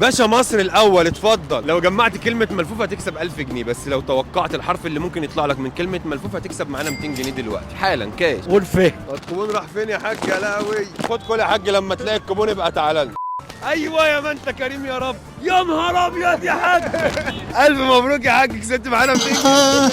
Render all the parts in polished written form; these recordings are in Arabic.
باشا مصر الاول اتفضل. لو جمعت كلمه ملفوف هتكسب 1000 جنيه، بس لو توقعت الحرف اللي ممكن يطلع لك من كلمه ملفوف هتكسب معانا 200 جنيه دلوقتي حالا كاش. والفه الكوبون راح فين يا حاج؟ يا لهوي خد كل يا حاج، لما تلاقي الكوبون يبقى تعالى لنا. ايوه يا ما انت كريم يا رب. يا نهار ابيض يا حاج. الف مبروك يا حاج، كسبت معانا 200 جنيه.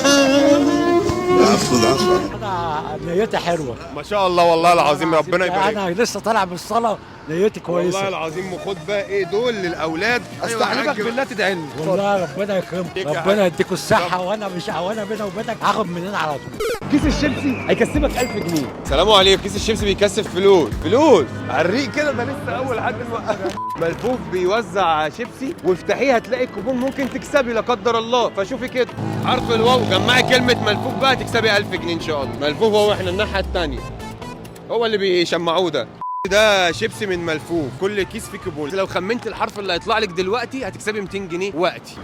انا نيتي حلوه ما شاء الله والله العظيم، ربنا يبارك. انا لسه طالع من الصلاه نيتي كويسه والله العظيم. وخد بقى ايه دول للاولاد، استحلفك بالله تدعي لي والله ربنا يكرمك، ربنا يديكوا الصحه. وانا مش وانا بيني وبينك هاخد منين على طول. كيس الشيبسي هيكسبك 1000 جنيه. سلام عليكم. كيس الشيبسي بيكسب فلوس على الريق كده، ده لسه اول حد نوقف. ملفوف بيوزع شيبسي، وافتحيه هتلاقي الكوبون ممكن تكسبي لا قدر الله. فشوفي كده حرف الواو، جمعي كلمه ملفوف بقى تكسبي 1000 جنيه ان شاء الله. ملفوف هو، احنا الناحيه الثانيه هو اللي بيشمعوه ده شيبسي من ملفوف. كل كيس فيه كوبون، لو خمنت الحرف اللي هيطلع لك دلوقتي هتكسبي 200 جنيه وقتي.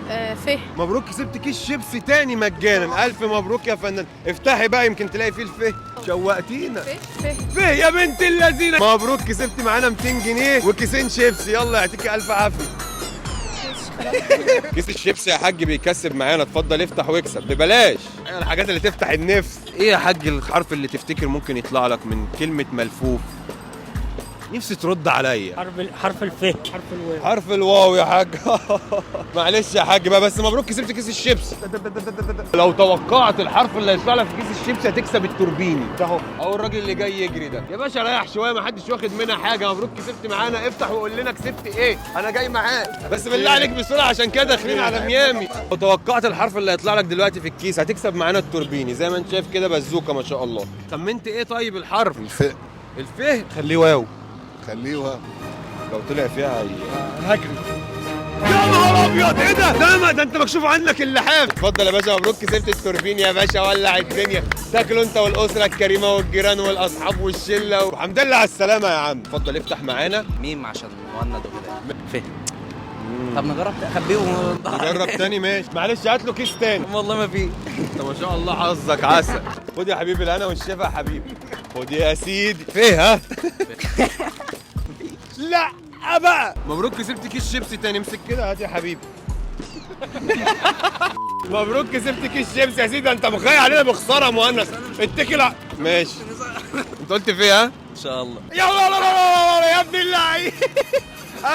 ف. مبروك كسبت كيس شيبسي تاني مجانا. الف مبروك يا فنان. افتحي بقى يمكن تلاقي فيه الف. شوقتينا. ف فيه يا بنت اللذينه. مبروك كسبتي معانا 200 جنيه وكيسين شيبسي. يلا يعطيكي الف عافيه. كيس الشيبسي يا حاج بيكسب معانا. اتفضل افتح واكسب ببلاش. الحاجات اللي تفتح النفس. ايه يا حاج الحرف اللي تفتكر ممكن يطلع لك من كلمه ملفوف؟ نفسي ترد عليا. حرف الف، حرف الواو. حرف الواو يا حاج. معلش يا حاج بقى، بس مبروك كسبت كيس الشيبسي. لو توقعت الحرف اللي هيطلع لك في كيس الشيبسي هتكسب التوربيني ده اهو، او الراجل اللي جاي يجري ده. يا باشا ريح شويه، ما حدش واخد منها حاجه. مبروك كسبت معانا. افتح وقول لنا كسبت ايه، انا جاي معاك. بس بالله عليك بسرعه عشان كده داخلين على ميامي. لو توقعت الحرف اللي هيطلع لك دلوقتي في الكيس هتكسب معانا التوربيني زي ما انت شايف كده. بزوكه ما شاء الله. خمنت ايه طيب الحرف؟ الفاء. الفه خليه واو. خليه واو. لو طلع فيها هجري. يا نهار ابيض ايه ده؟ ده انت مكشوف عنك اللحاف. اتفضل يا باشا، مبروك كسبت التوربين يا باشا. ولع الدنيا. تاكلوا انت والاسره الكريمه والجيران والاصحاب والشله والحمد لله على السلامه يا عم. اتفضل افتح معانا. ميم عشان مهند وكده. فهم. طب نجرب اخبيه نجرب تاني ماشي. معلش هات له كيس تاني. والله ما في. انت ما شاء الله حظك عسل. خد يا حبيبي الهنا والشفا يا حبيبي. خد يا سيدي. فيه ها؟ لا بقى. مبروك كسبت كيس شيبسي تاني. امسك كده هات يا حبيبي. مبروك كسبت كيس شيبسي يا سيدي. انت مخيل علينا بخساره يا مهند. اتكل ماشي. انت قلت فيه ها؟ ان شاء الله. يا الله يا ابن اللعيب.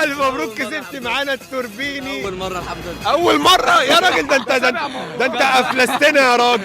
الف مبروك كسبت معانا التوربيني. اول مره الحمد لله. اول مره يا راجل. ده انت افلستنا يا راجل.